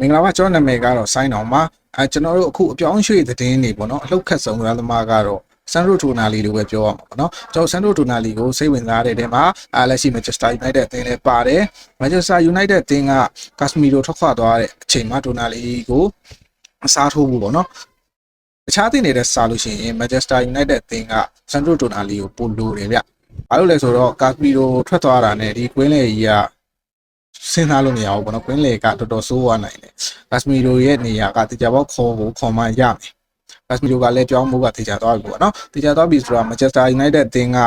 မင်္ဂလာပါကျွန်တော်နာမည်ကတော့ဆိုင်းအောင်ပါကျွန်တော်တို့အခုအပြောင်းရွှေ့သတင်းတွေပေါ့နော်အလှုပ်ခတ်ဆုံးကသမားကတော့ဆန်ရိုတိုနာလီလိုပဲပြောရမှာပေါ့နော်ကျွန်တော်ဆန်ရိုတိုနာလီကိုစိတ်ဝင်စားတဲ့တဲမှာလက်ရှိ Manchester United အသင်းလည်းပါတယ် Manchester United အသင်းက Casemiro ထွက်ခွာသွားတဲ့အချိန်မှာတိုနာလီကိုအစားထိုးဖို့ပေါ့နော်အခြားသင်းတွေနဲ့စားလို့ရှိရင် Manchester United အသင်းကဆန်ရိုတိုနာလီကိုပို့လို့တယ်ဗျဘာလို့လဲဆိုတော့ Casemiro ထွက်သွားတာနဲ့ဒီကွင်းလေကြီးကစဉ်းစားလို့မရဘူးပေါ့နော်ကွင်းလေကတော်တော်ဆိုးသွားနိုင်တယ်။ Casemiro ရဲ့နေရာကတေချာပေါက်ခေါ်မှရမယ်။ Casemiro ကလည်းပြောင်းမှုကတေချာသွားပြီပေါ့နော်။တေချာသွားပြီဆိုတော့ Manchester United အသင်းက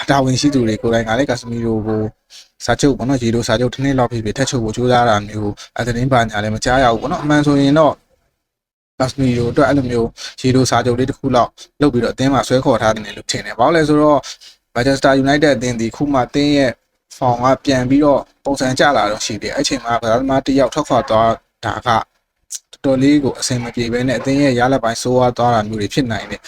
တာဝန်ရှိသူတွေကိုယ်တိုင်ကလည်း Casemiro ကိုစာချုပ်ပေါ့နော်ရေလိုစာချုပ်တစ်နှစ်လောက်ဖြစ်ထက်ချုပ်ဖို့ကြိုးစားတာမျိုးသတင်းပါညာလည်းမကြားရဘူးပေါ့နော်။အမှန်ဆိုရင်တော့Casemiro အတွက်အဲ့လိုမျိုးရေလိုစာချုပ်လေးတစ်ခုလောက်လုပ်ပြီးတော့အသင်းမှာဆွဲခေါ်ထားတယ်လို့ထင်တယ်။ဘာလို့လဲဆိုတော့ Manchester United အသင်းဒီခုမှအသင်းရဲ့ဖောင်ကပြန်ပြီးတော့ပုံစံကျလာတော့ရှိတယ်အဲ့ချိန်မှာကစားသမားတစ်ယောက်ထွက်ခွာသွားတာကတော်တော်လေးကိုအဆင်မပြေဘဲနဲ့အသင်းရဲ့ရလပိုင်းဆိုးဝါးသွားတာမျိုးတွေဖြစ်နိုင်တယ်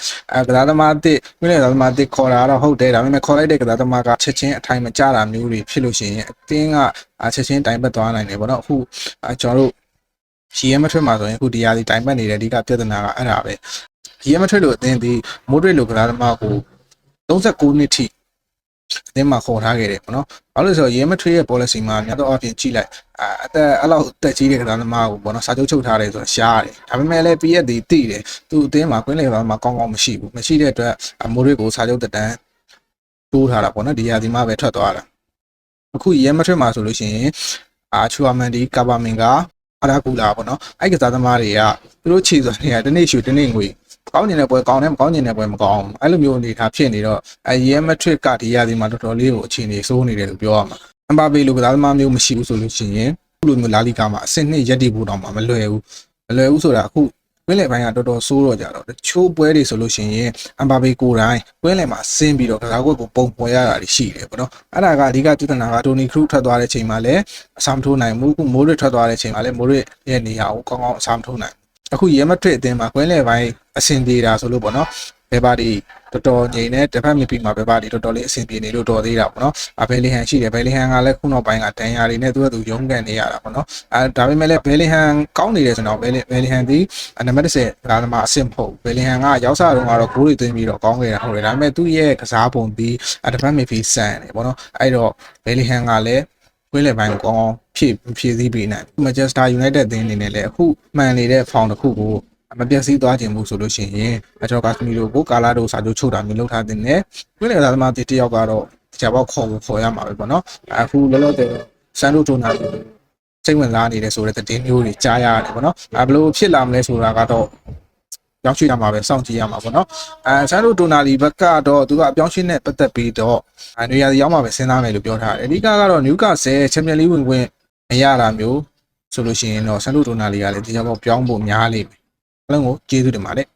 ကစားသမားတစ်ပြည့်တဲ့ကစားသမားတစ်ခေါ်တာတော့ဟုတ်တယ်ဒါပေမဲ့ခေါ်လိုက်တဲ့ကစားသမားကချက်ချင်းအထိုင်မကျတာမျိုးတွေဖြစ်လို့ရှိရင်အသင်းကချက်ချင်းတိုင်ပတ်သွားနိုင်တယ်ပေါ့နော်အခုကျွန်တော်တို့ရှီယမထွက်မှာဆိုရင်အခုဒီယာဒီတိုင်ပတ်နေတဲ့အဓိကပြဿနာကအဲ့ဒါပဲရှီယမထွက်လို့အသင်းဒီမိုဒရစ်လိုကစားသမားကို39နှစ်ထိအသင်းမှာခေါ်ထားခဲ့တယ်ပေါ့နော်။ဘာလို့လဲဆိုတော့ရဲမထွေးရဲ့ policy မှာများတော့အပြင်ကြည့်လိုက်အသက်အဲ့လောက်တက်ကြီးတဲ့ကစားသမားကိုပေါ့နော်စာချုပ်ချုပ်ထားတယ်ဆိုတော့ရှားတယ်။ဒါပေမဲ့လည်း PS ဒီတိတယ်သူ့အသင်းမှာကွင်းလေကစားသမားကောင်းကောင်းမရှိဘူး။မရှိတဲ့အတွက်မိုးရစ်ကိုစာချုပ်တက်တန်းတိုးထားတာပေါ့နော်ဒီရာဒီမှာပဲထွက်သွားတာ။အခုရဲမထွေးမှာဆိုလို့ရှိရင်ချူအာမန်ဒီကာဘာမင်ကအာရာကူလာပေါ့နော်။အဲ့ကစားသမားတွေကသူတို့ခြေစွမ်းတွေကတနေ့ရွှေတနေ့ငွေကောင်းနေတဲ့ပွဲကောင်းတယ်မကောင်းနေတဲ့ပွဲမကောင်းဘူးအဲ့လိုမျိုးအနေထားဖြစ်နေတော့ရဲမထရစ်ကဒီရာဒီမှာတော်တော်လေးကိုအခြေအနေစိုးနေတယ်လို့ပြောရမှာအမ်ဘာပေလိုကစားသမားမျိုးမရှိဘူးဆိုလို့ရှိရင်ခုလိုမျိုးလာလီကာမှာအဆင့်နှစ်ရက်တည်ဖို့တောင်မှမလွယ်ဘူးဆိုတာအခုကွင်းလယ်ပိုင်းကတော်တော်ဆိုးတော့ကြတော့တချို့ပွဲတွေဆိုလို့ရှိရင်အမ်ဘာပေကိုယ်တိုင်ကွင်းလယ်မှာဆင်းပြီးတော့ကစားကွက်ကိုပုံပေါ်ရတာရှိတယ်ပေါ့နော်အဲ့ဒါကအဓိကပြဿနာကတိုနီခရူးထွက်သွားတဲ့ချိန်မှာလည်းအဆမ်ထိုးနိုင်မှုခုမိုးရစ်ထွက်သွားတဲ့ချိန်မှာလည်းမိုးရစ်ရဲ့နေရာကိုကောင်းကောင်းအဆမ်ထိုးနိုင်အခုရဲမထရစ်အသင်းမှာကွင်းလယ်ပိုင်းအဆင်ပြေတာဆိုလို့ပေါ့နော်ဘယ်ပါဒီတော်တော်ငြိမ်နေတစ်ဖက်မြပီမှာဘယ်ပါဒီတော်တော်လေးအဆင်ပြေနေလို့တော်သေးတာပေါ့နော်ဘယ်လီဟန်ရှိတယ်ဘယ်လီဟန်ကလည်းခုနောက်ပိုင်းကတန်ရာတွေနဲ့သူကသူရုံးကန်နေရတာပေါ့နော်ဒါပေမဲ့လည်းဘယ်လီဟန်ကောင်းနေတယ်ဆိုတော့ဘယ်လီဟန်ဒီနံပါတ်10ကစားသမားအဆင့်မဟုတ်ဘယ်လီဟန်ကရောက်စားတော့ကတော့ဂိုးတွေသွင်းပြီးတော့ကောင်းခဲ့တာဟုတ်တယ်ဒါပေမဲ့သူ့ရဲ့ကစားပုံဒီတစ်ဖက်မြပီဆန်တယ်ပေါ့နော်အဲ့တော့ဘယ်လီဟန်ကလည်းကွင်းလယ်ပိုင်းကောင်းဖြည့်စည်းပေးနိုင် Manchester United အသင်းအနေနဲ့လည်းအခုမှန်နေတဲ့ ဖောင်တစ်ခုကိုမပြတ်စည်းသွားခြင်းမှုဆိုလို့ရှိရင်ကျွန်တော်ကာစမီလိုကိုကာလာဒိုစာချုပ်ချုပ်တာမျိုးလုပ်ထားတဲ့နဲ့ကွင်းလယ်ကစားသမားတစ်ယောက်ကတော့ကြာပေါက်ခေါ်ရမှာပဲပေါ့နော်အခုလောလောဆယ်ဆန်ဒိုတိုနာစိတ်ဝင်စားနေတယ်ဆိုတဲ့သတင်းမျိုးတွေကြားရတယ်ပေါ့နော်ဘယ်လိုဖြစ်လာမလဲဆိုတာကတော့ပြောင်းရွှေ့ရမှာပဲစောင့်ကြည့်ရမှာပေါ့နော်ဆန်ဒိုတိုနာလီဘက်ကတော့သူကအပြောင်းရွှေ့နဲ့ပတ်သက်ပြီးတော့နေရာရောက်မှာပဲစဉ်းစားမယ်လို့ပြောထားတယ်အဓိကကတော့နျူကာဆယ်ချန်ပီယံလိဝင်ခွင့်မရတာမျိုးဆိုလို့ရှိရင်တော့ဆန်ဒိုတိုနာလီကလည်းဒီကြောင့်ပြောင်းဖို့များလိမ့်မယ်အားလုံးကိုကျေးဇူးတင်ပါတယ်